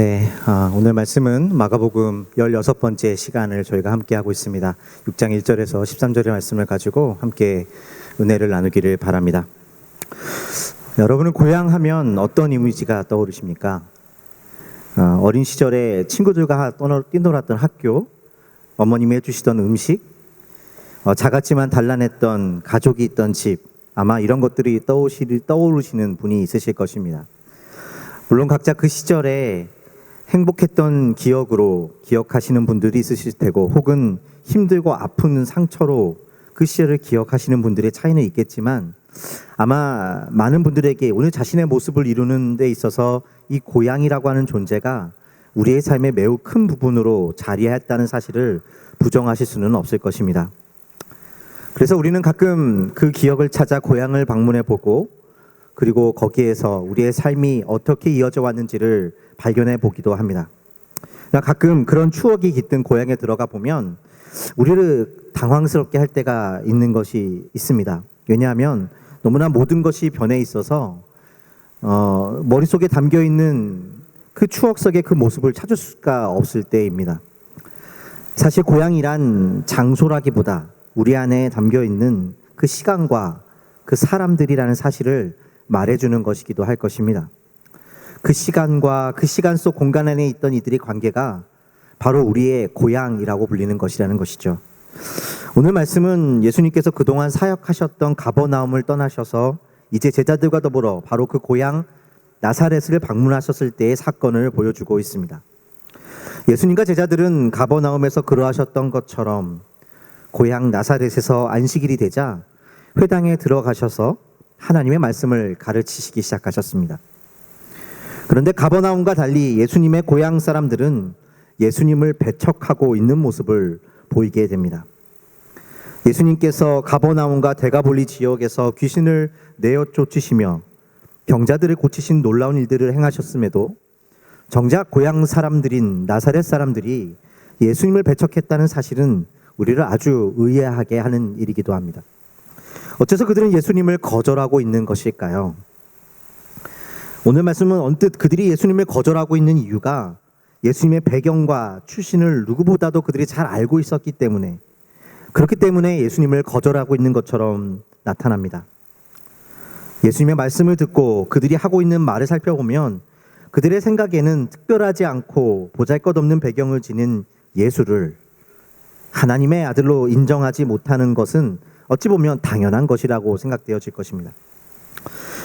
네, 오늘 말씀은 마가복음 16번째 시간을 저희가 함께 하고 있습니다. 6장 1절에서 13절의 말씀을 가지고 함께 은혜를 나누기를 바랍니다. 여러분은 고향하면 어떤 이미지가 떠오르십니까? 어린 시절에 친구들과 뛰놀았던 학교, 어머님이 해주시던 음식, 작았지만 단란했던 가족이 있던 집, 아마 이런 것들이 떠오르시는 분이 있으실 것입니다. 물론 각자 그 시절에 행복했던 기억으로 기억하시는 분들이 있으실 테고, 혹은 힘들고 아픈 상처로 그 시절을 기억하시는 분들의 차이는 있겠지만, 아마 많은 분들에게 오늘 자신의 모습을 이루는 데 있어서 이 고향이라고 하는 존재가 우리의 삶의 매우 큰 부분으로 자리했다는 사실을 부정하실 수는 없을 것입니다. 그래서 우리는 가끔 그 기억을 찾아 고향을 방문해 보고, 그리고 거기에서 우리의 삶이 어떻게 이어져 왔는지를 발견해 보기도 합니다. 가끔 그런 추억이 깃든 고향에 들어가 보면 우리를 당황스럽게 할 때가 있는 것이 있습니다. 왜냐하면 너무나 모든 것이 변해 있어서 머릿속에 담겨 있는 그 추억 속의 그 모습을 찾을 수가 없을 때입니다. 사실 고향이란 장소라기보다 우리 안에 담겨 있는 그 시간과 그 사람들이라는 사실을 말해주는 것이기도 할 것입니다. 그 시간과 그 시간 속 공간 안에 있던 이들의 관계가 바로 우리의 고향이라고 불리는 것이라는 것이죠. 오늘 말씀은 예수님께서 그동안 사역하셨던 가버나움을 떠나셔서 이제 제자들과 더불어 바로 그 고향 나사렛을 방문하셨을 때의 사건을 보여주고 있습니다. 예수님과 제자들은 가버나움에서 그러하셨던 것처럼 고향 나사렛에서 안식일이 되자 회당에 들어가셔서 하나님의 말씀을 가르치시기 시작하셨습니다. 그런데 가버나움과 달리 예수님의 고향 사람들은 예수님을 배척하고 있는 모습을 보이게 됩니다. 예수님께서 가버나움과 데가볼리 지역에서 귀신을 내어 쫓으시며 병자들을 고치신 놀라운 일들을 행하셨음에도 정작 고향 사람들인 나사렛 사람들이 예수님을 배척했다는 사실은 우리를 아주 의아하게 하는 일이기도 합니다. 어째서 그들은 예수님을 거절하고 있는 것일까요? 오늘 말씀은 언뜻 그들이 예수님을 거절하고 있는 이유가 예수님의 배경과 출신을 누구보다도 그들이 잘 알고 있었기 때문에, 그렇기 때문에 예수님을 거절하고 있는 것처럼 나타납니다. 예수님의 말씀을 듣고 그들이 하고 있는 말을 살펴보면 그들의 생각에는 특별하지 않고 보잘것없는 배경을 지닌 예수를 하나님의 아들로 인정하지 못하는 것은 어찌 보면 당연한 것이라고 생각되어질 것입니다.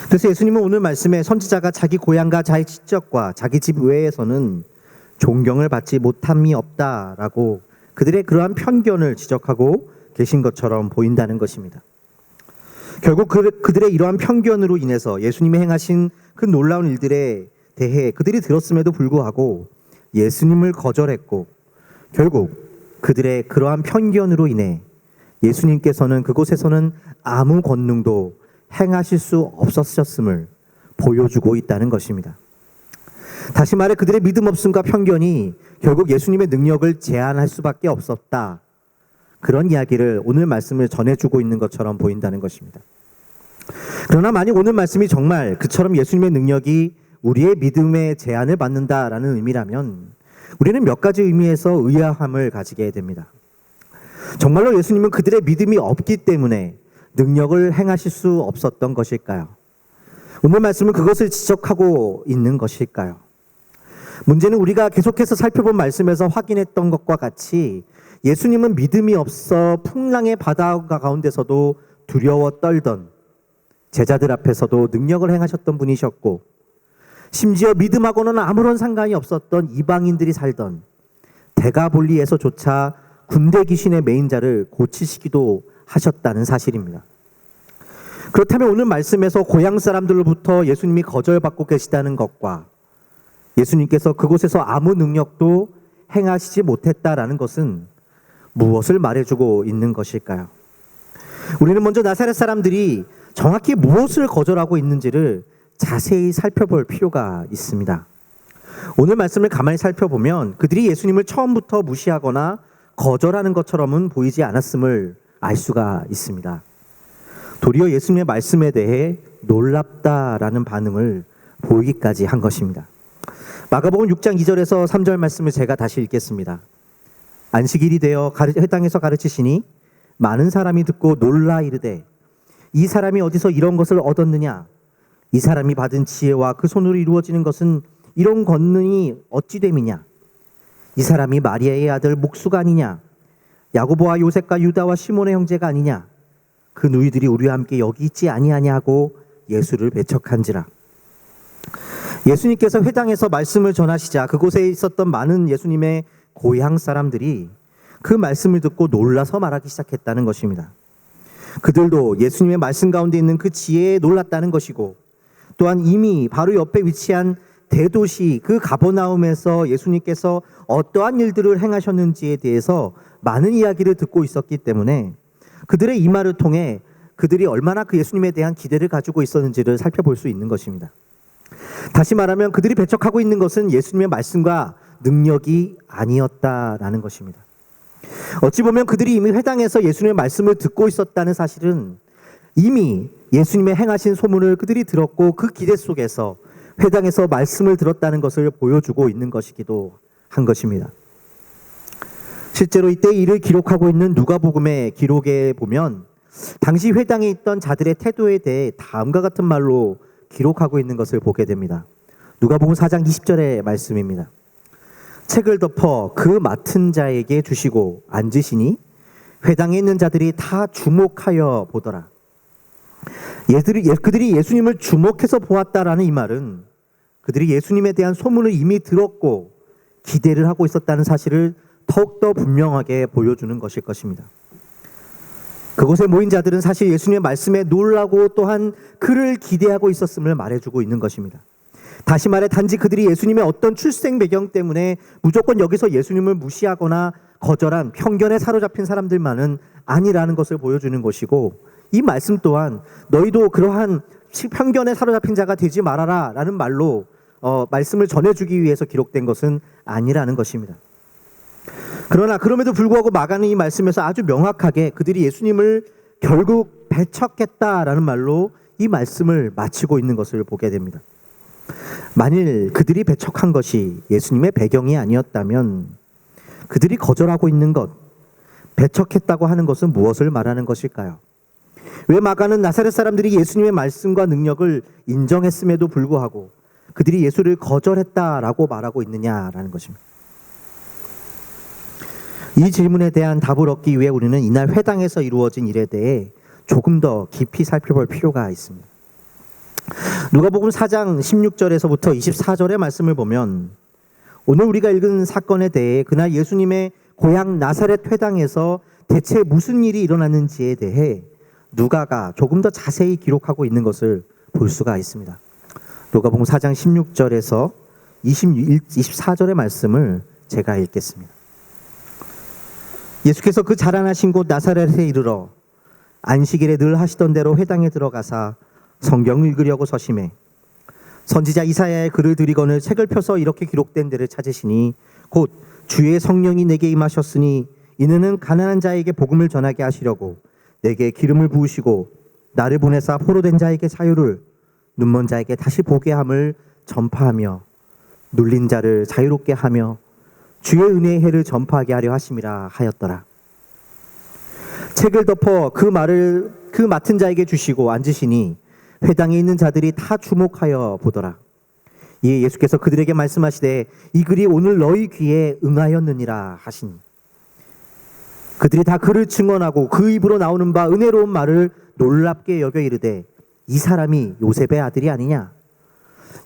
그래서 예수님은 오늘 말씀에 선지자가 자기 고향과 자기 친척과 자기 집 외에서는 존경을 받지 못함이 없다라고 그들의 그러한 편견을 지적하고 계신 것처럼 보인다는 것입니다. 결국 그들의 이러한 편견으로 인해서 예수님이 행하신 그 놀라운 일들에 대해 그들이 들었음에도 불구하고 예수님을 거절했고, 결국 그들의 그러한 편견으로 인해 예수님께서는 그곳에서는 아무 권능도 행하실 수 없었음을 보여주고 있다는 것입니다. 다시 말해 그들의 믿음 없음과 편견이 결국 예수님의 능력을 제한할 수밖에 없었다. 그런 이야기를 오늘 말씀을 전해주고 있는 것처럼 보인다는 것입니다. 그러나 만약 오늘 말씀이 정말 그처럼 예수님의 능력이 우리의 믿음의 제한을 받는다라는 의미라면 우리는 몇 가지 의미에서 의아함을 가지게 됩니다. 정말로 예수님은 그들의 믿음이 없기 때문에 능력을 행하실 수 없었던 것일까요? 오늘 말씀은 그것을 지적하고 있는 것일까요? 문제는 우리가 계속해서 살펴본 말씀에서 확인했던 것과 같이 예수님은 믿음이 없어 풍랑의 바다 가운데서도 두려워 떨던 제자들 앞에서도 능력을 행하셨던 분이셨고, 심지어 믿음하고는 아무런 상관이 없었던 이방인들이 살던 데가볼리에서조차 군대 귀신의 매인자를 고치시기도 하셨다는 사실입니다. 그렇다면 오늘 말씀에서 고향 사람들로부터 예수님이 거절받고 계시다는 것과 예수님께서 그곳에서 아무 능력도 행하시지 못했다라는 것은 무엇을 말해주고 있는 것일까요? 우리는 먼저 나사렛 사람들이 정확히 무엇을 거절하고 있는지를 자세히 살펴볼 필요가 있습니다. 오늘 말씀을 가만히 살펴보면 그들이 예수님을 처음부터 무시하거나 거절하는 것처럼은 보이지 않았음을 알 수가 있습니다. 도리어 예수님의 말씀에 대해 놀랍다라는 반응을 보이기까지 한 것입니다. 마가복음 6장 2절에서 3절 말씀을 제가 다시 읽겠습니다. 안식일이 되어 회당에서 가르치시니 많은 사람이 듣고 놀라 이르되 이 사람이 어디서 이런 것을 얻었느냐? 이 사람이 받은 지혜와 그 손으로 이루어지는 것은 이런 권능이 어찌 됨이냐? 이 사람이 마리아의 아들 목수가 아니냐? 야고보와 요셉과 유다와 시몬의 형제가 아니냐? 그 누이들이 우리와 함께 여기 있지 아니하냐 하고 예수를 배척한지라. 예수님께서 회당에서 말씀을 전하시자 그곳에 있었던 많은 예수님의 고향 사람들이 그 말씀을 듣고 놀라서 말하기 시작했다는 것입니다. 그들도 예수님의 말씀 가운데 있는 그 지혜에 놀랐다는 것이고, 또한 이미 바로 옆에 위치한 대도시 그 가버나움에서 예수님께서 어떠한 일들을 행하셨는지에 대해서 많은 이야기를 듣고 있었기 때문에 그들의 이 말을 통해 그들이 얼마나 그 예수님에 대한 기대를 가지고 있었는지를 살펴볼 수 있는 것입니다. 다시 말하면 그들이 배척하고 있는 것은 예수님의 말씀과 능력이 아니었다라는 것입니다. 어찌 보면 그들이 이미 회당에서 예수님의 말씀을 듣고 있었다는 사실은 이미 예수님의 행하신 소문을 그들이 들었고 그 기대 속에서 회당에서 말씀을 들었다는 것을 보여주고 있는 것이기도 한 것입니다. 실제로 이때 일을 기록하고 있는 누가복음의 기록에 보면 당시 회당에 있던 자들의 태도에 대해 다음과 같은 말로 기록하고 있는 것을 보게 됩니다. 누가복음 4장 20절의 말씀입니다. 책을 덮어 그 맡은 자에게 주시고 앉으시니 회당에 있는 자들이 다 주목하여 보더라. 그들이 예수님을 주목해서 보았다라는 이 말은 그들이 예수님에 대한 소문을 이미 들었고 기대를 하고 있었다는 사실을 더욱더 분명하게 보여주는 것일 것입니다. 그곳에 모인 자들은 사실 예수님의 말씀에 놀라고 또한 그를 기대하고 있었음을 말해주고 있는 것입니다. 다시 말해 단지 그들이 예수님의 어떤 출생 배경 때문에 무조건 여기서 예수님을 무시하거나 거절한 편견에 사로잡힌 사람들만은 아니라는 것을 보여주는 것이고, 이 말씀 또한 너희도 그러한 편견에 사로잡힌 자가 되지 말아라 라는 말로 말씀을 전해주기 위해서 기록된 것은 아니라는 것입니다. 그러나 그럼에도 불구하고 마가는 이 말씀에서 아주 명확하게 그들이 예수님을 결국 배척했다라는 말로 이 말씀을 마치고 있는 것을 보게 됩니다. 만일 그들이 배척한 것이 예수님의 배경이 아니었다면 그들이 거절하고 있는 것, 배척했다고 하는 것은 무엇을 말하는 것일까요? 왜 마가는 나사렛 사람들이 예수님의 말씀과 능력을 인정했음에도 불구하고 그들이 예수를 거절했다라고 말하고 있느냐라는 것입니다. 이 질문에 대한 답을 얻기 위해 우리는 이날 회당에서 이루어진 일에 대해 조금 더 깊이 살펴볼 필요가 있습니다. 누가복음 4장 16절에서부터 24절의 말씀을 보면 오늘 우리가 읽은 사건에 대해 그날 예수님의 고향 나사렛 회당에서 대체 무슨 일이 일어났는지에 대해 누가가 조금 더 자세히 기록하고 있는 것을 볼 수가 있습니다. 누가복음 4장 16절에서 24절의 말씀을 제가 읽겠습니다. 예수께서 그 자라나신 곳 나사렛에 이르러 안식일에 늘 하시던 대로 회당에 들어가사 성경을 읽으려고 서심해 선지자 이사야의 글을 들이거늘 책을 펴서 이렇게 기록된 데를 찾으시니 곧 주의 성령이 내게 임하셨으니 이는 가난한 자에게 복음을 전하게 하시려고 내게 기름을 부으시고 나를 보내사 포로된 자에게 자유를 눈먼 자에게 다시 보게 함을 전파하며 눌린 자를 자유롭게 하며 주의 은혜의 해를 전파하게 하려 하심이라 하였더라. 책을 덮어 그 말을 그 맡은 자에게 주시고 앉으시니 회당에 있는 자들이 다 주목하여 보더라. 이에 예수께서 그들에게 말씀하시되 이 글이 오늘 너희 귀에 응하였느니라 하시니 그들이 다 그를 증언하고 그 입으로 나오는 바 은혜로운 말을 놀랍게 여겨 이르되 이 사람이 요셉의 아들이 아니냐.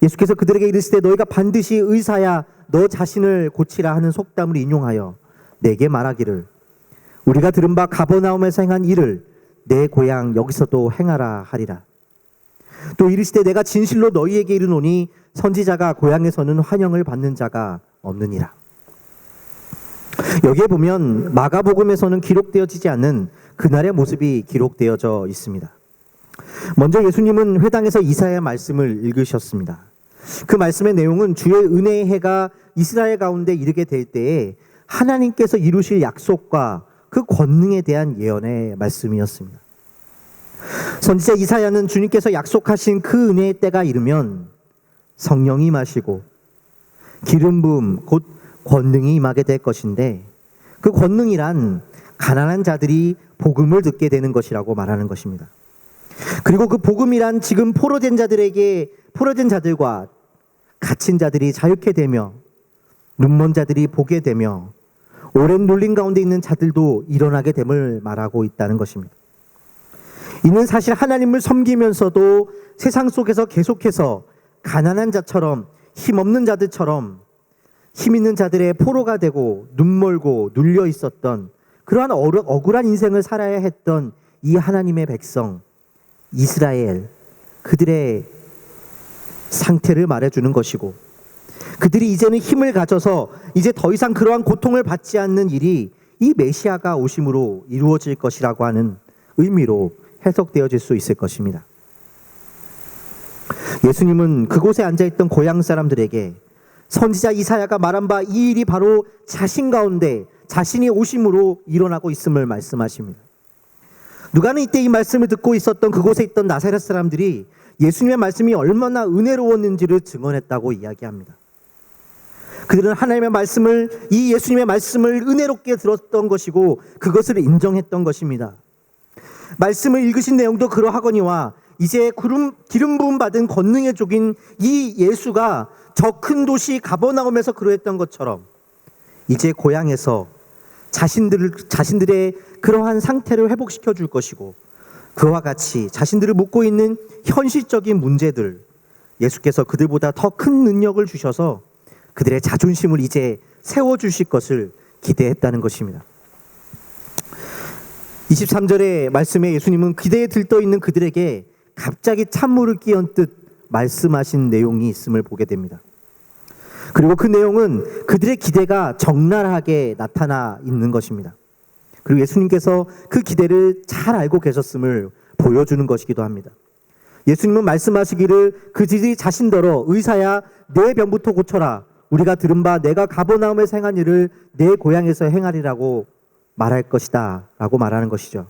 예수께서 그들에게 이르시되 너희가 반드시 의사야 너 자신을 고치라 하는 속담을 인용하여 내게 말하기를 우리가 들은 바 가버나움에서 행한 일을 내 고향 여기서도 행하라 하리라. 또 이르시되 내가 진실로 너희에게 이르노니 선지자가 고향에서는 환영을 받는 자가 없느니라. 여기에 보면 마가복음에서는 기록되어지지 않는 그날의 모습이 기록되어져 있습니다. 먼저 예수님은 회당에서 이사야의 말씀을 읽으셨습니다. 그 말씀의 내용은 주의 은혜의 해가 이스라엘 가운데 이르게 될 때에 하나님께서 이루실 약속과 그 권능에 대한 예언의 말씀이었습니다. 선지자 이사야는 주님께서 약속하신 그 은혜의 때가 이르면 성령이 임하시고 기름 부음 곧 권능이 임하게 될 것인데, 그 권능이란 가난한 자들이 복음을 듣게 되는 것이라고 말하는 것입니다. 그리고 그 복음이란 지금 포로된 자들과 갇힌 자들이 자유케 되며, 눈먼 자들이 보게 되며, 오랜 눌림 가운데 있는 자들도 일어나게 됨을 말하고 있다는 것입니다. 이는 사실 하나님을 섬기면서도 세상 속에서 계속해서 가난한 자처럼, 힘없는 자들처럼 힘 있는 자들의 포로가 되고 눈멀고 눌려 있었던 그러한 억울한 인생을 살아야 했던 이 하나님의 백성 이스라엘, 그들의 상태를 말해주는 것이고, 그들이 이제는 힘을 가져서 이제 더 이상 그러한 고통을 받지 않는 일이 이 메시아가 오심으로 이루어질 것이라고 하는 의미로 해석되어질 수 있을 것입니다. 예수님은 그곳에 앉아있던 고향 사람들에게 선지자 이사야가 말한 바 이 일이 바로 자신 가운데 자신이 오심으로 일어나고 있음을 말씀하십니다. 누가는 이때 이 말씀을 듣고 있었던 그곳에 있던 나사렛 사람들이 예수님의 말씀이 얼마나 은혜로웠는지를 증언했다고 이야기합니다. 그들은 하나님의 말씀을, 이 예수님의 말씀을 은혜롭게 들었던 것이고 그것을 인정했던 것입니다. 말씀을 읽으신 내용도 그러하거니와 이제 기름 부음 받은 권능의 족인 이 예수가 저 큰 도시 가버나움에서 그러했던 것처럼 이제 고향에서 자신들의 그러한 상태를 회복시켜 줄 것이고, 그와 같이 자신들을 묶고 있는 현실적인 문제들, 예수께서 그들보다 더 큰 능력을 주셔서 그들의 자존심을 이제 세워주실 것을 기대했다는 것입니다. 23절의 말씀에 예수님은 기대에 들떠있는 그들에게 갑자기 찬물을 끼얹듯 말씀하신 내용이 있음을 보게 됩니다. 그리고 그 내용은 그들의 기대가 적나라하게 나타나 있는 것입니다. 그리고 예수님께서 그 기대를 잘 알고 계셨음을 보여주는 것이기도 합니다. 예수님은 말씀하시기를 그들이 자신더러 의사야 내 병부터 고쳐라, 우리가 들은 바 내가 가버나움에서 행한 일을 내 고향에서 행하리라고 말할 것이다 라고 말하는 것이죠.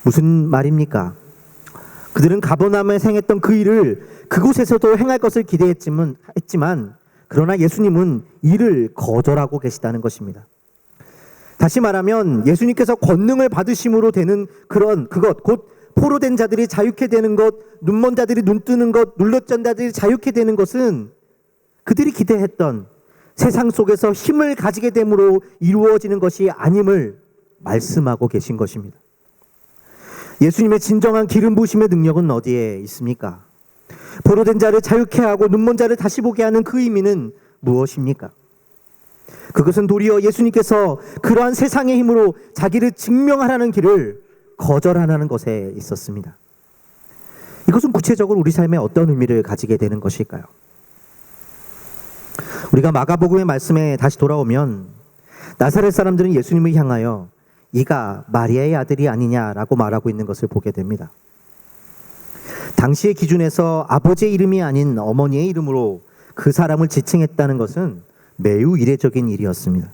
무슨 말입니까? 그들은 가버나움에서 행했던 그 일을 그곳에서도 행할 것을 기대했지만 그러나 예수님은 이를 거절하고 계시다는 것입니다. 다시 말하면 예수님께서 권능을 받으심으로 되는 그것, 곧 포로된 자들이 자유케 되는 것, 눈먼 자들이 눈 뜨는 것, 눌렸던 자들이 자유케 되는 것은 그들이 기대했던 세상 속에서 힘을 가지게 됨으로 이루어지는 것이 아님을 말씀하고 계신 것입니다. 예수님의 진정한 기름 부으심의 능력은 어디에 있습니까? 포로된 자를 자유케 하고 눈먼 자를 다시 보게 하는 그 의미는 무엇입니까? 그것은 도리어 예수님께서 그러한 세상의 힘으로 자기를 증명하라는 길을 거절하라는 것에 있었습니다. 이것은 구체적으로 우리 삶에 어떤 의미를 가지게 되는 것일까요? 우리가 마가복음의 말씀에 다시 돌아오면 나사렛 사람들은 예수님을 향하여 이가 마리아의 아들이 아니냐라고 말하고 있는 것을 보게 됩니다. 당시의 기준에서 아버지의 이름이 아닌 어머니의 이름으로 그 사람을 지칭했다는 것은 매우 이례적인 일이었습니다.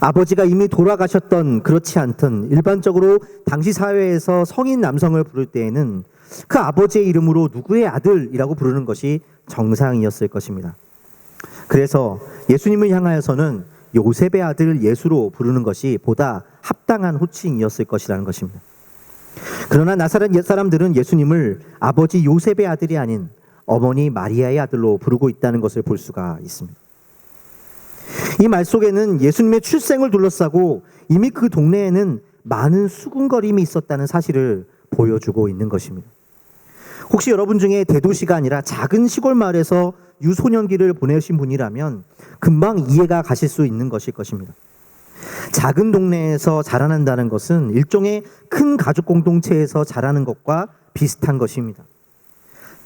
아버지가 이미 돌아가셨던, 그렇지 않던 일반적으로 당시 사회에서 성인 남성을 부를 때에는 그 아버지의 이름으로 누구의 아들이라고 부르는 것이 정상이었을 것입니다. 그래서 예수님을 향하여서는 요셉의 아들 예수로 부르는 것이 보다 합당한 호칭이었을 것이라는 것입니다. 그러나 나사렛 사람들은 예수님을 아버지 요셉의 아들이 아닌 어머니 마리아의 아들로 부르고 있다는 것을 볼 수가 있습니다. 이 말 속에는 예수님의 출생을 둘러싸고 이미 그 동네에는 많은 수군거림이 있었다는 사실을 보여주고 있는 것입니다. 혹시 여러분 중에 대도시가 아니라 작은 시골 마을에서 유소년기를 보내신 분이라면 금방 이해가 가실 수 있는 것일 것입니다. 작은 동네에서 자라난다는 것은 일종의 큰 가족 공동체에서 자라는 것과 비슷한 것입니다.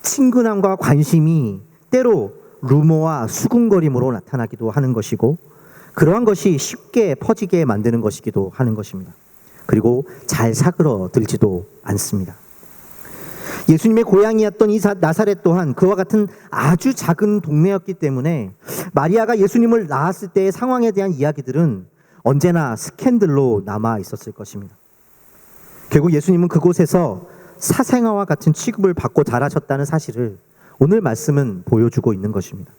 친근함과 관심이 때로 루머와 수군거림으로 나타나기도 하는 것이고, 그러한 것이 쉽게 퍼지게 만드는 것이기도 하는 것입니다. 그리고 잘 사그러들지도 않습니다. 예수님의 고향이었던 이 나사렛 또한 그와 같은 아주 작은 동네였기 때문에 마리아가 예수님을 낳았을 때의 상황에 대한 이야기들은 언제나 스캔들로 남아 있었을 것입니다. 결국 예수님은 그곳에서 사생아와 같은 취급을 받고 자라셨다는 사실을 오늘 말씀은 보여주고 있는 것입니다.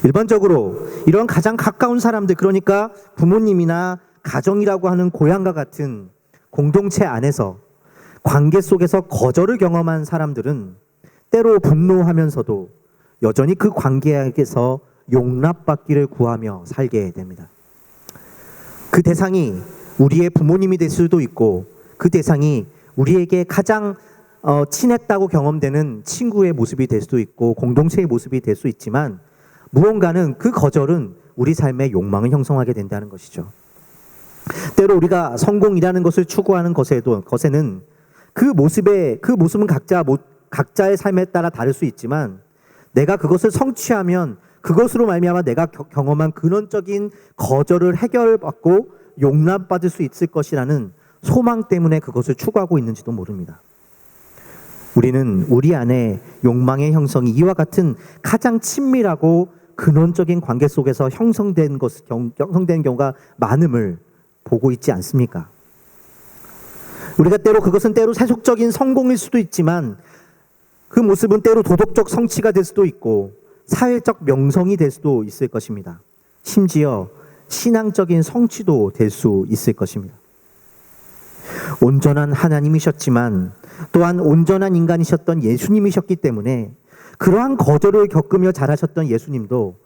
일반적으로 이런 가장 가까운 사람들, 그러니까 부모님이나 가정이라고 하는 고향과 같은 공동체 안에서 관계 속에서 거절을 경험한 사람들은 때로 분노하면서도 여전히 그 관계에서 용납받기를 구하며 살게 됩니다. 그 대상이 우리의 부모님이 될 수도 있고, 그 대상이 우리에게 가장 친했다고 경험되는 친구의 모습이 될 수도 있고, 공동체의 모습이 될 수 있지만, 무언가는 그 거절은 우리 삶의 욕망을 형성하게 된다는 것이죠. 때로 우리가 성공이라는 것을 추구하는 것에는 그 모습은 각자의 삶에 따라 다를 수 있지만, 내가 그것을 성취하면 그것으로 말미암아 내가 경험한 근원적인 거절을 해결받고 용납받을 수 있을 것이라는 소망 때문에 그것을 추구하고 있는지도 모릅니다. 우리는 우리 안에 욕망의 형성이 이와 같은 가장 친밀하고 근원적인 관계 속에서 형성된 경우가 많음을 보고 있지 않습니까? 우리가 그것은 때로 세속적인 성공일 수도 있지만, 그 모습은 때로 도덕적 성취가 될 수도 있고 사회적 명성이 될 수도 있을 것입니다. 심지어 신앙적인 성취도 될 수 있을 것입니다. 온전한 하나님이셨지만 또한 온전한 인간이셨던 예수님이셨기 때문에 그러한 거절을 겪으며 자라셨던 예수님도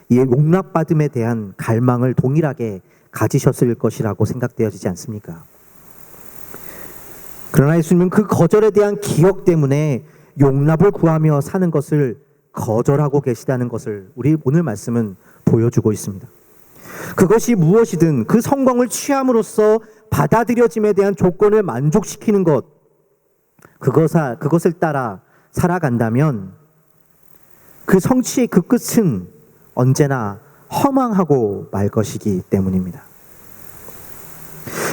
이 용납받음에 대한 갈망을 동일하게 가지셨을 것이라고 생각되어지지 않습니까? 그러나 예수님은 그 거절에 대한 기억 때문에 용납을 구하며 사는 것을 거절하고 계시다는 것을 우리 오늘 말씀은 보여주고 있습니다. 그것이 무엇이든 그 성공을 취함으로써 받아들여짐에 대한 조건을 만족시키는 것, 그것을 따라 살아간다면 그 성취의 그 끝은 언제나 허망하고 말 것이기 때문입니다.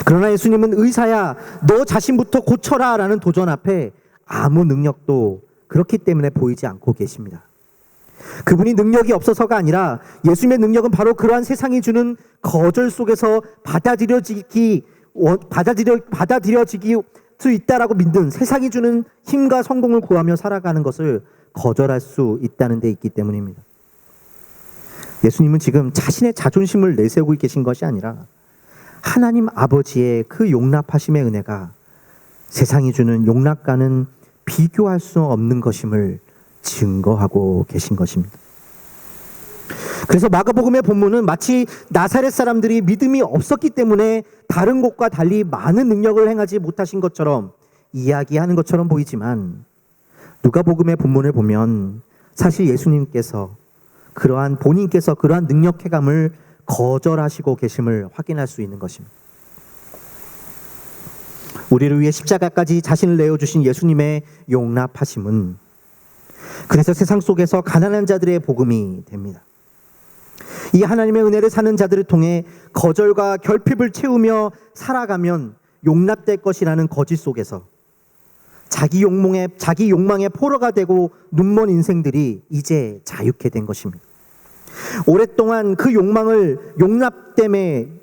그러나 예수님은 의사야 너 자신부터 고쳐라 라는 도전 앞에 아무 능력도 그렇기 때문에 보이지 않고 계십니다. 그분이 능력이 없어서가 아니라 예수님의 능력은 바로 그러한 세상이 주는 거절 속에서 받아들여지기 수 있다라고 믿는, 세상이 주는 힘과 성공을 구하며 살아가는 것을 거절할 수 있다는 데 있기 때문입니다. 예수님은 지금 자신의 자존심을 내세우고 계신 것이 아니라 하나님 아버지의 그 용납하심의 은혜가 세상이 주는 용납과는 비교할 수 없는 것임을 증거하고 계신 것입니다. 그래서 마가복음의 본문은 마치 나사렛 사람들이 믿음이 없었기 때문에 다른 곳과 달리 많은 능력을 행하지 못하신 것처럼 이야기하는 것처럼 보이지만, 누가복음의 본문을 보면 사실 예수님께서 본인께서 그러한 능력 행함을 거절하시고 계심을 확인할 수 있는 것입니다. 우리를 위해 십자가까지 자신을 내어주신 예수님의 용납하심은 그래서 세상 속에서 가난한 자들의 복음이 됩니다. 이 하나님의 은혜를 사는 자들을 통해 거절과 결핍을 채우며 살아가면 용납될 것이라는 거짓 속에서 자기 욕망의 포로가 되고 눈먼 인생들이 이제 자유케 된 것입니다. 오랫동안 그 욕망을 용납됨의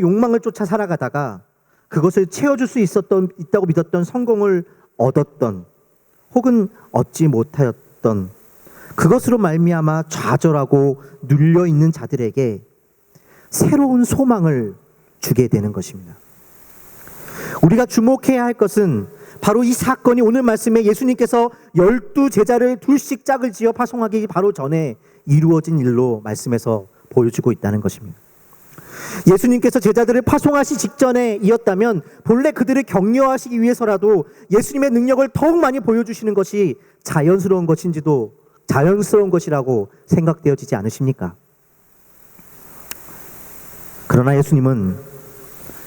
욕망을 쫓아 살아가다가 그것을 채워줄 수 있다고 믿었던 성공을 얻었던, 혹은 얻지 못하였던 그것으로 말미암아 좌절하고 눌려 있는 자들에게 새로운 소망을 주게 되는 것입니다. 우리가 주목해야 할 것은 바로 이 사건이 오늘 말씀에 예수님께서 12제자를 둘씩 짝을 지어 파송하기 바로 전에 이루어진 일로 말씀에서 보여주고 있다는 것입니다. 예수님께서 제자들을 파송하시 직전에 이었다면 본래 그들을 격려하시기 위해서라도 예수님의 능력을 더욱 많이 보여주시는 것이 자연스러운 것이라고 생각되어지지 않으십니까? 그러나 예수님은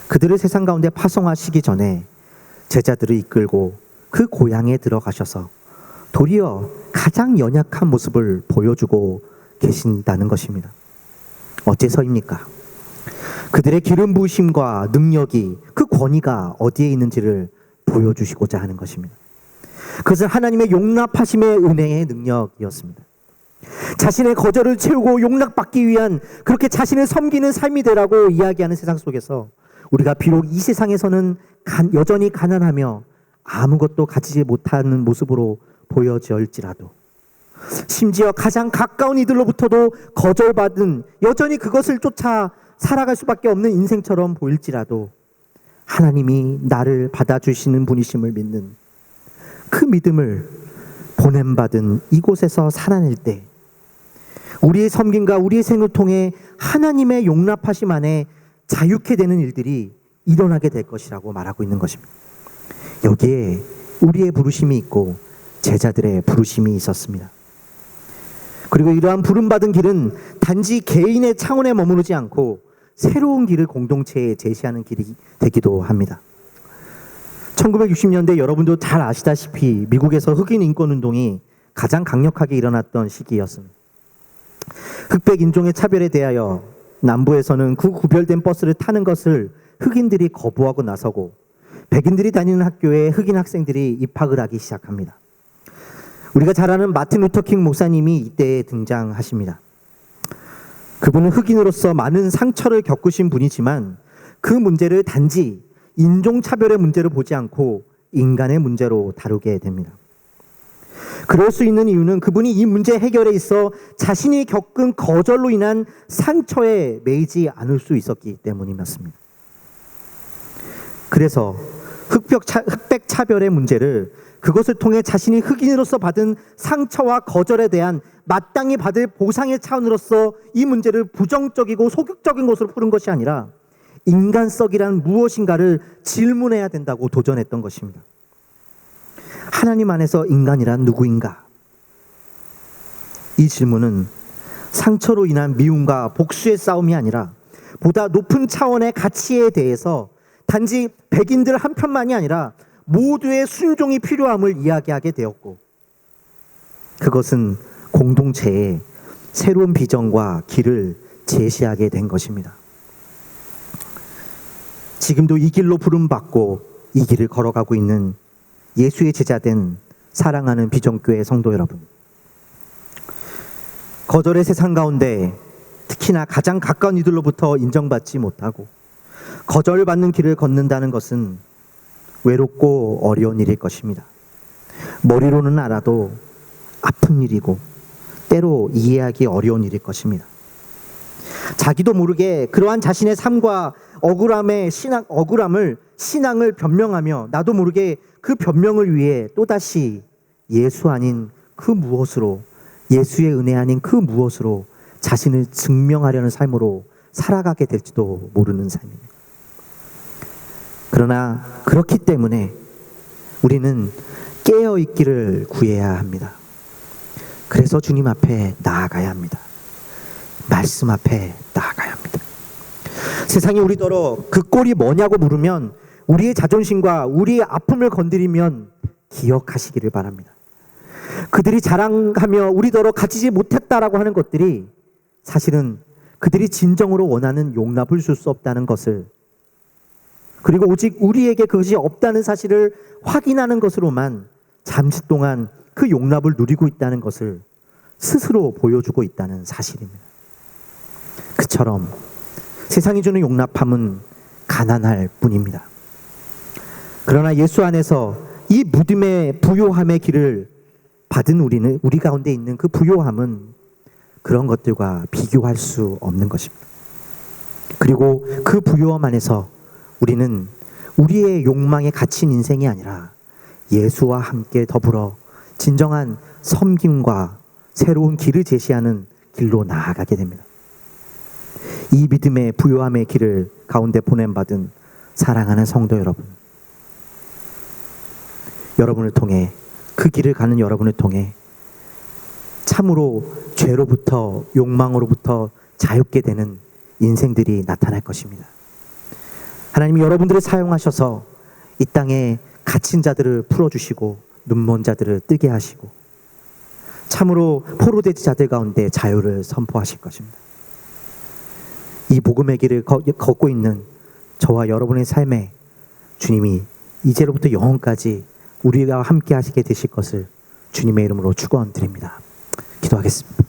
그들을 세상 가운데 파송하시기 전에 제자들을 이끌고 그 고향에 들어가셔서 도리어 가장 연약한 모습을 보여주고 계신다는 것입니다. 어째서입니까? 그들의 기름 부으심과 능력이, 그 권위가 어디에 있는지를 보여주시고자 하는 것입니다. 그것은 하나님의 용납하심의 은혜의 능력이었습니다. 자신의 거절을 채우고 용납받기 위한, 그렇게 자신을 섬기는 삶이 되라고 이야기하는 세상 속에서 우리가 비록 이 세상에서는 여전히 가난하며 아무것도 가지지 못하는 모습으로 보여질지라도 심지어 가장 가까운 이들로부터도 거절받은, 여전히 그것을 쫓아 살아갈 수밖에 없는 인생처럼 보일지라도 하나님이 나를 받아주시는 분이심을 믿는 그 믿음을 보냄받은 이곳에서 살아낼 때 우리의 섬김과 우리의 생을 통해 하나님의 용납하심 안에 자유케 되는 일들이 일어나게 될 것이라고 말하고 있는 것입니다. 여기에 우리의 부르심이 있고 제자들의 부르심이 있었습니다. 그리고 이러한 부름받은 길은 단지 개인의 차원에 머무르지 않고 새로운 길을 공동체에 제시하는 길이 되기도 합니다. 1960년대 여러분도 잘 아시다시피 미국에서 흑인 인권 운동이 가장 강력하게 일어났던 시기였습니다. 흑백 인종의 차별에 대하여 남부에서는 그 구별된 버스를 타는 것을 흑인들이 거부하고 나서고 백인들이 다니는 학교에 흑인 학생들이 입학을 하기 시작합니다. 우리가 잘 아는 마틴 루터킹 목사님이 이때 등장하십니다. 그분은 흑인으로서 많은 상처를 겪으신 분이지만 그 문제를 단지 인종차별의 문제로 보지 않고 인간의 문제로 다루게 됩니다. 그럴 수 있는 이유는 그분이 이 문제 해결에 있어 자신이 겪은 거절로 인한 상처에 매이지 않을 수 있었기 때문이었습니다. 그래서 흑백 차별의 문제를 그것을 통해 자신이 흑인으로서 받은 상처와 거절에 대한 마땅히 받을 보상의 차원으로서 이 문제를 부정적이고 소극적인 것으로 푸는 것이 아니라 인간성이란 무엇인가를 질문해야 된다고 도전했던 것입니다. 하나님 안에서 인간이란 누구인가? 이 질문은 상처로 인한 미움과 복수의 싸움이 아니라 보다 높은 차원의 가치에 대해서 단지 백인들 한편만이 아니라 모두의 순종이 필요함을 이야기하게 되었고, 그것은 공동체의 새로운 비전과 길을 제시하게 된 것입니다. 지금도 이 길로 부름받고 이 길을 걸어가고 있는 예수의 제자된 사랑하는 비전교회 성도 여러분, 거절의 세상 가운데 특히나 가장 가까운 이들로부터 인정받지 못하고 거절받는 길을 걷는다는 것은 외롭고 어려운 일일 것입니다. 머리로는 알아도 아픈 일이고 때로 이해하기 어려운 일일 것입니다. 자기도 모르게 그러한 자신의 삶과 억울함을 신앙을 변명하며 나도 모르게 그 변명을 위해 또다시 예수 아닌 그 무엇으로, 예수의 은혜 아닌 그 무엇으로 자신을 증명하려는 삶으로 살아가게 될지도 모르는 삶입니다. 그러나 그렇기 때문에 우리는 깨어있기를 구해야 합니다. 그래서 주님 앞에 나아가야 합니다. 말씀 앞에 나아가야 합니다. 세상이 우리더러 그 꼴이 뭐냐고 물으면 우리의 자존심과 우리의 아픔을 건드리면 기억하시기를 바랍니다. 그들이 자랑하며 우리더러 가지지 못했다라고 하는 것들이 사실은 그들이 진정으로 원하는 용납을 줄 수 없다는 것을, 그리고 오직 우리에게 그것이 없다는 사실을 확인하는 것으로만 잠시 동안 그 용납을 누리고 있다는 것을 스스로 보여주고 있다는 사실입니다. 그처럼 세상이 주는 용납함은 가난할 뿐입니다. 그러나 예수 안에서 이 믿음의 부요함의 길을 받은 우리 가운데 있는 그 부요함은 그런 것들과 비교할 수 없는 것입니다. 그리고 그 부요함 안에서 우리는 우리의 욕망에 갇힌 인생이 아니라 예수와 함께 더불어 진정한 섬김과 새로운 길을 제시하는 길로 나아가게 됩니다. 이 믿음의 부요함의 길을 가운데 보냄받은 사랑하는 성도 여러분, 여러분을 통해, 그 길을 가는 여러분을 통해 참으로 죄로부터, 욕망으로부터 자유케 되는 인생들이 나타날 것입니다. 하나님이 여러분들을 사용하셔서 이 땅에 갇힌 자들을 풀어주시고 눈먼 자들을 뜨게 하시고 참으로 포로된 자들 가운데 자유를 선포하실 것입니다. 이 복음의 길을 걷고 있는 저와 여러분의 삶에 주님이 이제로부터 영원까지 우리가 함께 하시게 되실 것을 주님의 이름으로 축원드립니다. 기도하겠습니다.